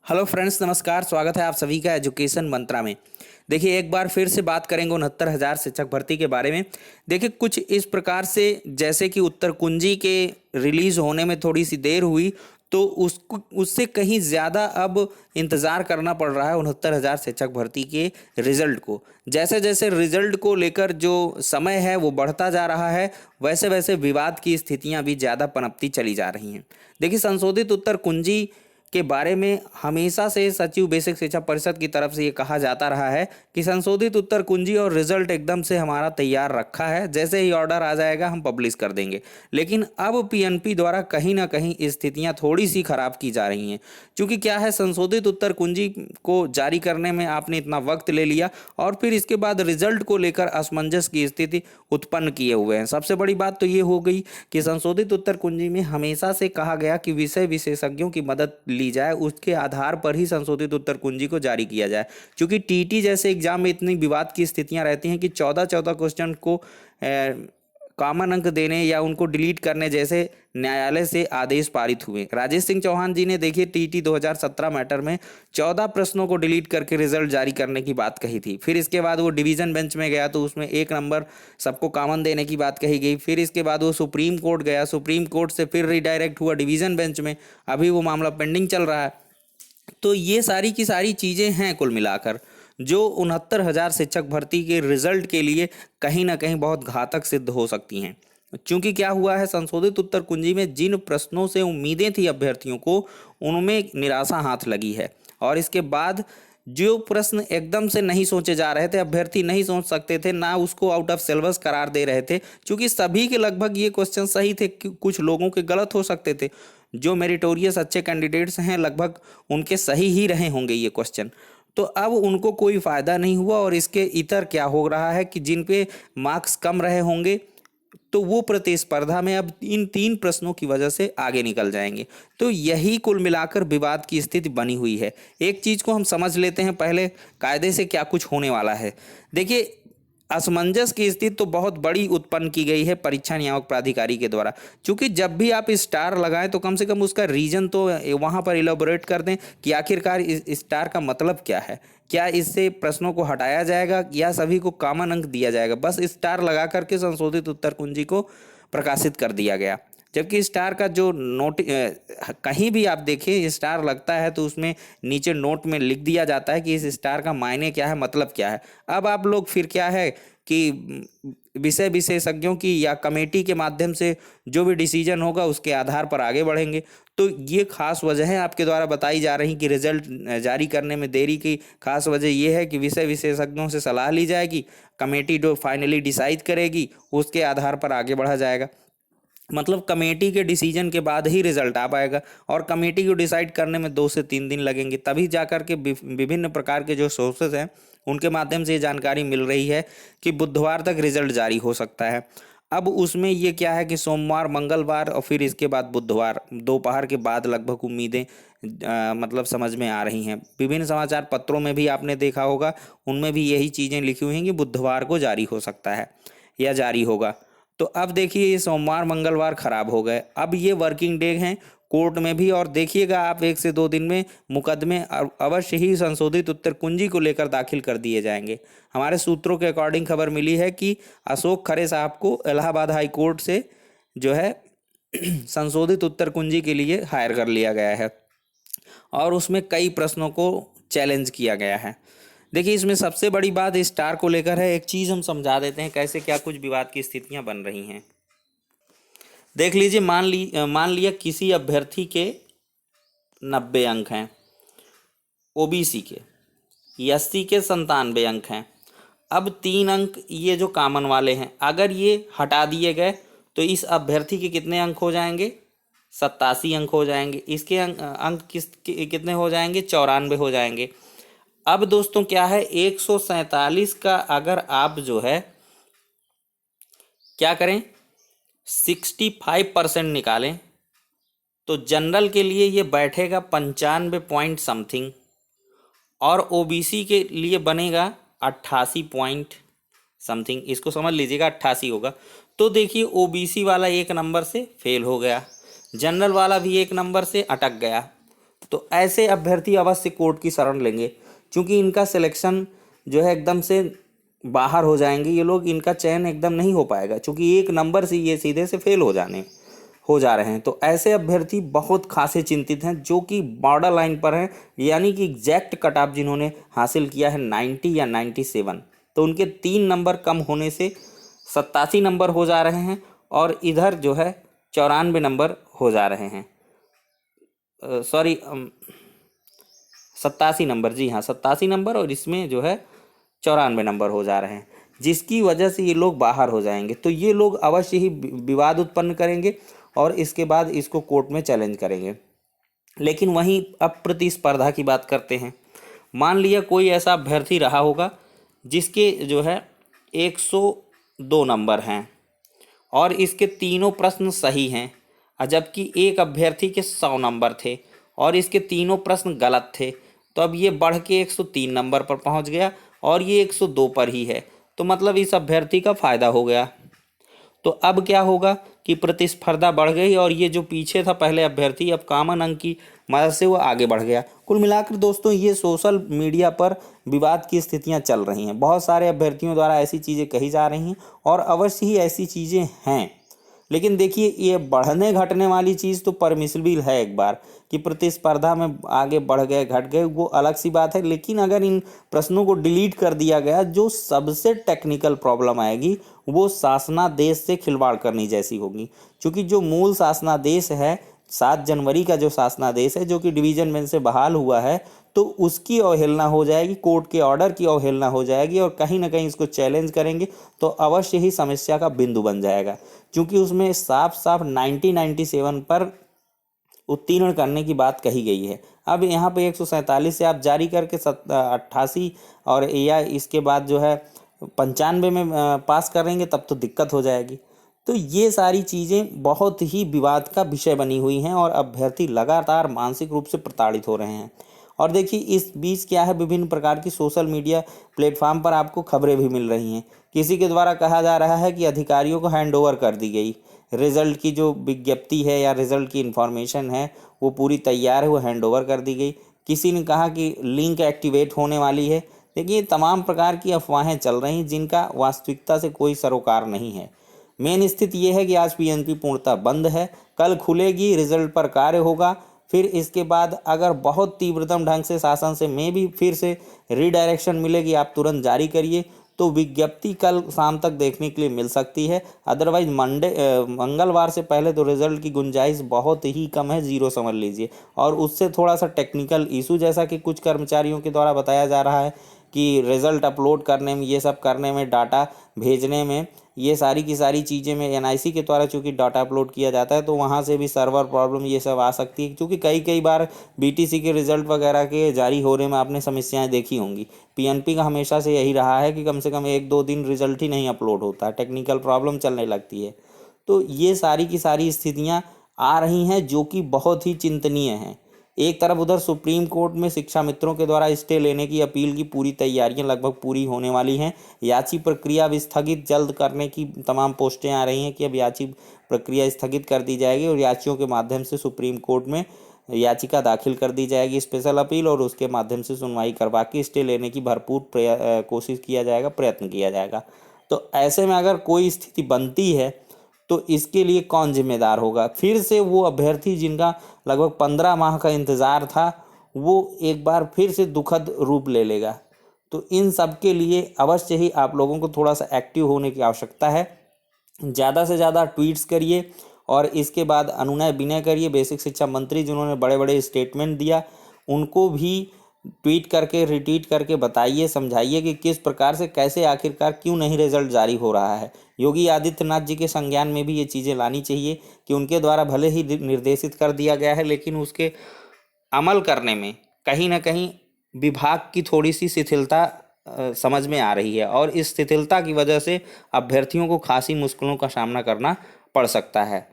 Hello friends, नमस्कार। स्वागत है आप सभी का एजुकेशन मंत्रा में। देखिए, एक बार फिर से बात करेंगे 69,000 शिक्षक भर्ती के बारे में। देखिए, कुछ इस प्रकार से जैसे कि उत्तर कुंजी के रिलीज होने में थोड़ी सी देर हुई, तो उसको उससे कहीं ज़्यादा अब इंतज़ार करना पड़ रहा है 69,000 शिक्षक भर्ती के रिजल्ट को। जैसे जैसे रिजल्ट को लेकर जो समय है वो बढ़ता जा रहा है, वैसे वैसे विवाद की स्थितियां भी ज़्यादा पनपती चली जा रही हैं। देखिए, संशोधित उत्तर कुंजी के बारे में हमेशा से सचिव बेसिक शिक्षा परिषद की तरफ से ये कहा जाता रहा है कि संशोधित उत्तर कुंजी और रिजल्ट एकदम से हमारा तैयार रखा है, जैसे ही ऑर्डर आ जाएगा हम पब्लिश कर देंगे। लेकिन अब पीएनपी द्वारा कहीं ना कहीं स्थितियां थोड़ी सी खराब की जा रही हैं। क्योंकि क्या है, संशोधित उत्तर कुंजी को जारी करने में आपने इतना वक्त ले लिया और फिर इसके बाद रिजल्ट को लेकर असमंजस की स्थिति उत्पन्न किए हुए हैं। सबसे बड़ी बात तो ये हो गई कि संशोधित उत्तर कुंजी में हमेशा से कहा गया कि विषय विशेषज्ञों की मदद ली जाए, उसके आधार पर ही संशोधित उत्तर कुंजी को जारी किया जाए। क्योंकि टीटी जैसे एग्जाम में इतनी विवाद की स्थितियां रहती हैं कि 14-14 क्वेश्चन को कॉमन अंक देने या उनको डिलीट करने जैसे न्यायालय से आदेश पारित हुए। राजेश सिंह चौहान जी ने देखिए टीटी 2017 मैटर में 14 प्रश्नों को डिलीट करके रिजल्ट जारी करने की बात कही थी। फिर इसके बाद वो डिवीजन बेंच में गया तो उसमें 1 नंबर सबको कॉमन देने की बात कही गई। फिर इसके बाद वो सुप्रीम कोर्ट गया, सुप्रीम कोर्ट से फिर रिडायरेक्ट हुआ डिवीजन बेंच में। अभी वो मामला पेंडिंग चल रहा है। तो ये सारी की सारी चीज़ें हैं कुल मिलाकर जो 69,000 शिक्षक भर्ती के रिजल्ट के लिए कहीं ना कहीं बहुत घातक सिद्ध हो सकती हैं। क्योंकि क्या हुआ है, संशोधित उत्तर कुंजी में जिन प्रश्नों से उम्मीदें थी अभ्यर्थियों को, उनमें निराशा हाथ लगी है। और इसके बाद जो प्रश्न एकदम से नहीं सोचे जा रहे थे, अभ्यर्थी नहीं सोच सकते थे, ना उसको आउट ऑफ सिलेबस करार दे रहे थे, क्योंकि सभी के लगभग ये क्वेश्चन सही थे, कुछ लोगों के गलत हो सकते थे। जो मेरिटोरियस अच्छे कैंडिडेट्स हैं लगभग उनके सही ही रहे होंगे ये क्वेश्चन। तो अब उनको कोई फ़ायदा नहीं हुआ और इसके इतर क्या हो रहा है कि जिन पे मार्क्स कम रहे होंगे तो वो प्रतिस्पर्धा में अब इन 3 प्रश्नों की वजह से आगे निकल जाएंगे। तो यही कुल मिलाकर विवाद की स्थिति बनी हुई है। एक चीज़ को हम समझ लेते हैं पहले, कायदे से क्या कुछ होने वाला है। देखिए, असमंजस की स्थिति तो बहुत बड़ी उत्पन्न की गई है परीक्षा नियामक प्राधिकारी के द्वारा। क्योंकि जब भी आप स्टार लगाएं तो कम से कम उसका रीजन तो वहां पर इलेबोरेट कर दें कि आखिरकार इस स्टार का मतलब क्या है। क्या इससे प्रश्नों को हटाया जाएगा या सभी को कॉमन अंक दिया जाएगा? बस स्टार लगा करके संशोधित उत्तर कुंजी को प्रकाशित कर दिया गया। जबकि स्टार का जो कहीं भी आप देखिए स्टार लगता है तो उसमें नीचे नोट में लिख दिया जाता है कि इस स्टार का मायने क्या है, मतलब क्या है। अब आप लोग फिर क्या है कि विषय विशेषज्ञों की या कमेटी के माध्यम से जो भी डिसीजन होगा उसके आधार पर आगे बढ़ेंगे। तो ये खास वजह है आपके द्वारा बताई जा रही कि रिजल्ट जारी करने में देरी की खास वजह ये है कि विषय विशेषज्ञों से सलाह ली जाएगी, कमेटी जो फाइनली डिसाइड करेगी उसके आधार पर आगे बढ़ा जाएगा। मतलब कमेटी के डिसीजन के बाद ही रिजल्ट आ पाएगा और कमेटी को डिसाइड करने में 2 से 3 दिन लगेंगे। तभी जाकर के विभिन्न प्रकार के जो सोर्सेज हैं उनके माध्यम से ये जानकारी मिल रही है कि बुधवार तक रिजल्ट जारी हो सकता है। अब उसमें ये क्या है कि सोमवार, मंगलवार और फिर इसके बाद बुधवार दोपहर के बाद लगभग उम्मीदें मतलब समझ में आ रही हैं। विभिन्न समाचार पत्रों में भी आपने देखा होगा, उनमें भी यही चीज़ें लिखी हुई हैं कि बुधवार को जारी हो सकता है या जारी होगा। तो अब देखिए ये सोमवार मंगलवार खराब हो गए, अब ये वर्किंग डे हैं कोर्ट में भी। और देखिएगा आप 1 से 2 दिन में मुकदमे अवश्य ही संशोधित उत्तर कुंजी को लेकर दाखिल कर दिए जाएंगे। हमारे सूत्रों के अकॉर्डिंग खबर मिली है कि अशोक खरे साहब को इलाहाबाद हाई कोर्ट से जो है संशोधित उत्तर कुंजी के लिए हायर कर लिया गया है और उसमें कई प्रश्नों को चैलेंज किया गया है। देखिए, इसमें सबसे बड़ी बात स्टार को लेकर है। एक चीज़ हम समझा देते हैं कैसे क्या कुछ विवाद की स्थितियां बन रही हैं। देख लीजिए, मान लिया किसी अभ्यर्थी के 90 अंक हैं, ओबीसी के, एससी के 97 अंक हैं। अब 3 अंक ये जो कॉमन वाले हैं अगर ये हटा दिए गए तो इस अभ्यर्थी के कितने अंक हो जाएंगे? 87 अंक हो जाएंगे। इसके अंक कितने हो जाएंगे? 94 हो जाएंगे। अब दोस्तों क्या है, 147 का अगर आप जो है क्या करें 65% निकालें तो जनरल के लिए ये बैठेगा 95 पॉइंट समथिंग और ओबीसी के लिए बनेगा 88 पॉइंट समथिंग। इसको समझ लीजिएगा 88 होगा। तो देखिए ओबीसी वाला 1 नंबर से फेल हो गया, जनरल वाला भी 1 नंबर से अटक गया। तो ऐसे अभ्यर्थी अवश्य कोर्ट की शरण लेंगे, क्योंकि इनका सिलेक्शन जो है एकदम से बाहर हो जाएंगे ये लोग, इनका चयन एकदम नहीं हो पाएगा, क्योंकि एक नंबर से ये सीधे से फेल हो जा रहे हैं। तो ऐसे अभ्यर्थी बहुत खासे चिंतित हैं जो कि बॉर्डर लाइन पर हैं, यानी कि एग्जैक्ट कट ऑफ जिन्होंने हासिल किया है 90 या 97, तो उनके 3 नंबर कम होने से 87 नंबर हो जा रहे हैं, और इधर जो है 94 नंबर हो जा रहे हैं, सॉरी 87 नंबर, जी हाँ 87 नंबर, और इसमें जो है 94 नंबर हो जा रहे हैं, जिसकी वजह से ये लोग बाहर हो जाएंगे। तो ये लोग अवश्य ही विवाद उत्पन्न करेंगे और इसके बाद इसको कोर्ट में चैलेंज करेंगे। लेकिन वहीं अब प्रतिस्पर्धा की बात करते हैं। मान लिया कोई ऐसा अभ्यर्थी रहा होगा जिसके जो है 102 नंबर हैं और इसके तीनों प्रश्न सही हैं, जबकि एक अभ्यर्थी के 100 नंबर थे और इसके तीनों प्रश्न गलत थे। तो अब ये बढ़ के 103 नंबर पर पहुंच गया और ये 102 पर ही है, तो मतलब इस अभ्यर्थी का फ़ायदा हो गया। तो अब क्या होगा कि प्रतिस्पर्धा बढ़ गई और ये जो पीछे था पहले अभ्यर्थी, अब कॉमन अंक की मदद से वो आगे बढ़ गया। कुल मिलाकर दोस्तों ये सोशल मीडिया पर विवाद की स्थितियां चल रही हैं, बहुत सारे अभ्यर्थियों द्वारा ऐसी चीज़ें कही जा रही हैं और अवश्य ही ऐसी चीज़ें हैं। लेकिन देखिए ये बढ़ने घटने वाली चीज़ तो परमिसिबल है, एक बार कि प्रतिस्पर्धा में आगे बढ़ गए घट गए वो अलग सी बात है। लेकिन अगर इन प्रश्नों को डिलीट कर दिया गया, जो सबसे टेक्निकल प्रॉब्लम आएगी वो शासनादेश से खिलवाड़ करनी जैसी होगी, क्योंकि जो मूल शासनादेश है 7 जनवरी का जो शासनादेश है जो कि डिवीजन बेंच से बहाल हुआ है, तो उसकी अवहेलना हो जाएगी, कोर्ट के ऑर्डर की अवहेलना हो जाएगी और कहीं ना कहीं इसको चैलेंज करेंगे तो अवश्य ही समस्या का बिंदु बन जाएगा, क्योंकि उसमें साफ साफ 1997 पर उत्तीर्ण करने की बात कही गई है। अब यहाँ पे 147 से आप जारी करके 88 और या इसके बाद जो है 95 में पास करेंगे तब तो दिक्कत हो जाएगी। तो ये सारी चीज़ें बहुत ही विवाद का विषय बनी हुई हैं और अभ्यर्थी लगातार मानसिक रूप से प्रताड़ित हो रहे हैं। और देखिए इस बीच क्या है, विभिन्न प्रकार की सोशल मीडिया प्लेटफॉर्म पर आपको खबरें भी मिल रही हैं। किसी के द्वारा कहा जा रहा है कि अधिकारियों को हैंडओवर कर दी गई, रिजल्ट की जो विज्ञप्ति है या रिजल्ट की इन्फॉर्मेशन है वो पूरी तैयार है, वो हैंडओवर कर दी गई। किसी ने कहा कि लिंक एक्टिवेट होने वाली है। देखिए तमाम प्रकार की अफवाहें चल रही जिनका वास्तविकता से कोई सरोकार नहीं है। मेन स्थिति ये है कि आज पीएनपी पूर्णतः बंद है, कल खुलेगी, रिजल्ट पर कार्य होगा, फिर इसके बाद अगर बहुत तीव्रतम ढंग से शासन से में भी फिर से रीडायरेक्शन मिलेगी, आप तुरंत जारी करिए, तो विज्ञप्ति कल शाम तक देखने के लिए मिल सकती है। अदरवाइज मंगलवार से पहले तो रिजल्ट की गुंजाइश बहुत ही कम है, जीरो समझ लीजिए। और उससे थोड़ा सा टेक्निकल इशू, जैसा कि कुछ कर्मचारियों के द्वारा बताया जा रहा है कि रिजल्ट अपलोड करने में, ये सब करने में, डाटा भेजने में, ये सारी की सारी चीज़ें में एनआईसी के द्वारा चूँकि डाटा अपलोड किया जाता है तो वहाँ से भी सर्वर प्रॉब्लम ये सब आ सकती है, क्योंकि कई बार बीटीसी के रिजल्ट वगैरह के जारी होने में आपने समस्याएं देखी होंगी। पीएनपी का हमेशा से यही रहा है कि कम से कम 1-2 दिन रिजल्ट ही नहीं अपलोड होता, टेक्निकल प्रॉब्लम चलने लगती है। तो ये सारी की सारी स्थितियाँ आ रही हैं जो कि बहुत ही चिंतनीय हैं। एक तरफ उधर सुप्रीम कोर्ट में शिक्षा मित्रों के द्वारा स्टे लेने की अपील की पूरी तैयारियां लगभग पूरी होने वाली हैं। याची प्रक्रिया अब स्थगित जल्द करने की तमाम पोस्टें आ रही हैं कि अब याची प्रक्रिया स्थगित कर दी जाएगी और याचियों के माध्यम से सुप्रीम कोर्ट में याचिका दाखिल कर दी जाएगी, स्पेशल अपील, और उसके माध्यम से सुनवाई करवा के स्टे लेने की भरपूर कोशिश किया जाएगा, प्रयत्न किया जाएगा। तो ऐसे में अगर कोई स्थिति बनती है तो इसके लिए कौन जिम्मेदार होगा? फिर से वो अभ्यर्थी जिनका लगभग 15 माह का इंतज़ार था वो एक बार फिर से दुखद रूप ले लेगा। तो इन सब के लिए अवश्य ही आप लोगों को थोड़ा सा एक्टिव होने की आवश्यकता है। ज़्यादा से ज़्यादा ट्वीट्स करिए और इसके बाद अनुनय विनय करिए। बेसिक शिक्षा मंत्री जिन्होंने बड़े बड़े स्टेटमेंट दिया उनको भी ट्वीट करके रिट्वीट करके बताइए, समझाइए कि किस प्रकार से, कैसे, आखिरकार क्यों नहीं रिजल्ट जारी हो रहा है। योगी आदित्यनाथ जी के संज्ञान में भी ये चीज़ें लानी चाहिए कि उनके द्वारा भले ही निर्देशित कर दिया गया है लेकिन उसके अमल करने में कहीं ना कहीं विभाग की थोड़ी सी शिथिलता समझ में आ रही है और इस शिथिलता की वजह से अभ्यर्थियों को खासी मुश्किलों का सामना करना पड़ सकता है।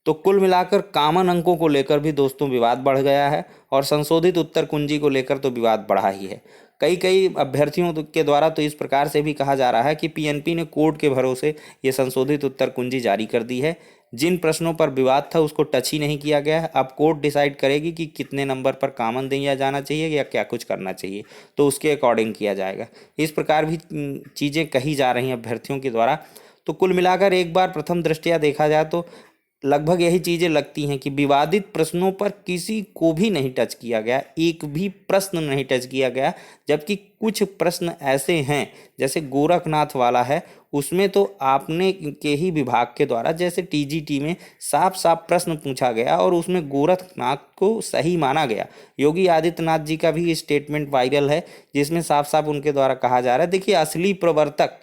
तो कुल मिलाकर कॉमन अंकों को लेकर भी दोस्तों विवाद बढ़ गया है और संशोधित उत्तर कुंजी को लेकर तो विवाद बढ़ा ही है। कई अभ्यर्थियों के द्वारा तो इस प्रकार से भी कहा जा रहा है कि पीएनपी ने कोर्ट के भरोसे ये संशोधित उत्तर कुंजी जारी कर दी है, जिन प्रश्नों पर विवाद था उसको टच ही नहीं किया गया है। अब कोर्ट डिसाइड करेगी कि कितने नंबर पर कॉमन दिया जाना चाहिए या क्या कुछ करना चाहिए, तो उसके अकॉर्डिंग किया जाएगा। इस प्रकार भी चीज़ें कही जा रही हैं अभ्यर्थियों के द्वारा। तो कुल मिलाकर एक बार प्रथम दृष्टया देखा जाए तो लगभग यही चीज़ें लगती हैं कि विवादित प्रश्नों पर किसी को भी नहीं टच किया गया, एक भी प्रश्न नहीं टच किया गया। जबकि कुछ प्रश्न ऐसे हैं, जैसे गोरखनाथ वाला है, उसमें तो आपने के ही विभाग के द्वारा जैसे टीजीटी में साफ साफ प्रश्न पूछा गया और उसमें गोरखनाथ को सही माना गया। योगी आदित्यनाथ जी का भी स्टेटमेंट वायरल है जिसमें साफ साफ उनके द्वारा कहा जा रहा है, देखिए असली प्रवर्तक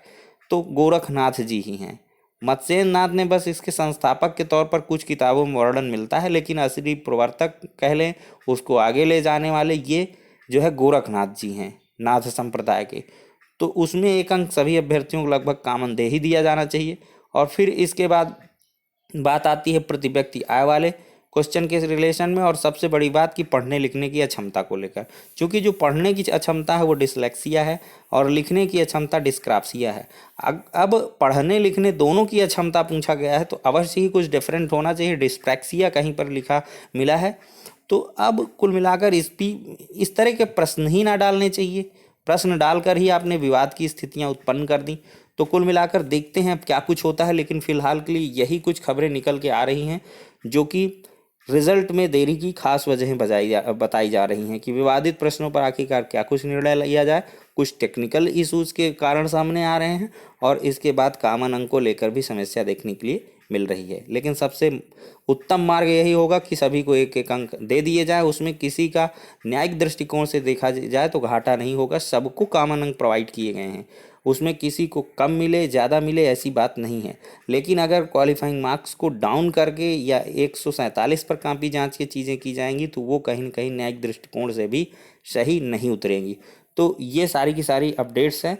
तो गोरखनाथ जी ही हैं। मत्स्येंद्र नाथ ने बस इसके संस्थापक के तौर पर कुछ किताबों में वर्णन मिलता है, लेकिन असली प्रवर्तक कह लें, उसको आगे ले जाने वाले ये जो है गोरखनाथ जी हैं, नाथ संप्रदाय के। तो उसमें एक अंक सभी अभ्यर्थियों को लगभग कॉमन दे ही दिया जाना चाहिए। और फिर इसके बाद बात आती है प्रति व्यक्ति आय वाले क्वेश्चन के रिलेशन में, और सबसे बड़ी बात कि पढ़ने लिखने की अक्षमता को लेकर। क्योंकि जो पढ़ने की अक्षमता है वो डिसलेक्सिया है और लिखने की अक्षमता डिस्क्राप्सिया है। अब पढ़ने लिखने दोनों की अक्षमता पूछा गया है तो अवश्य ही कुछ डिफरेंट होना चाहिए। डिस्प्रैक्सिया कहीं पर लिखा मिला है, तो अब कुल मिलाकर इस तरह के प्रश्न ही ना डालने चाहिए। प्रश्न डालकर ही आपने विवाद की स्थितियां उत्पन्न कर दी। तो कुल मिलाकर देखते हैं अब क्या कुछ होता है, लेकिन फिलहाल के लिए यही कुछ खबरें निकल के आ रही हैं जो कि रिजल्ट में देरी की खास वजहें बताई जा रही हैं कि विवादित प्रश्नों पर आखिरकार क्या कुछ निर्णय लिया जाए। कुछ टेक्निकल इश्यूज के कारण सामने आ रहे हैं और इसके बाद कॉमन अंक को लेकर भी समस्या देखने के लिए मिल रही है। लेकिन सबसे उत्तम मार्ग यही होगा कि सभी को एक एक अंक दे दिए जाए, उसमें किसी का न्यायिक दृष्टिकोण से देखा जाए तो घाटा नहीं होगा, सबको कॉमन अंक प्रोवाइड किए गए हैं, उसमें किसी को कम मिले ज़्यादा मिले ऐसी बात नहीं है। लेकिन अगर क्वालिफाइंग मार्क्स को डाउन करके या 147 पर कॉपी जांच की चीज़ें की जाएंगी तो वो कहीं न कहीं न्यायिक दृष्टिकोण से भी सही नहीं उतरेंगी। तो ये सारी की सारी अपडेट्स हैं।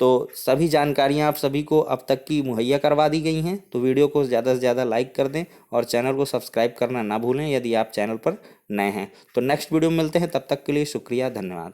तो सभी जानकारियां आप सभी को अब तक की मुहैया करवा दी गई हैं। तो वीडियो को ज़्यादा से ज़्यादा लाइक कर दें और चैनल को सब्सक्राइब करना ना भूलें यदि आप चैनल पर नए हैं। तो नेक्स्ट वीडियो में मिलते हैं, तब तक के लिए शुक्रिया, धन्यवाद।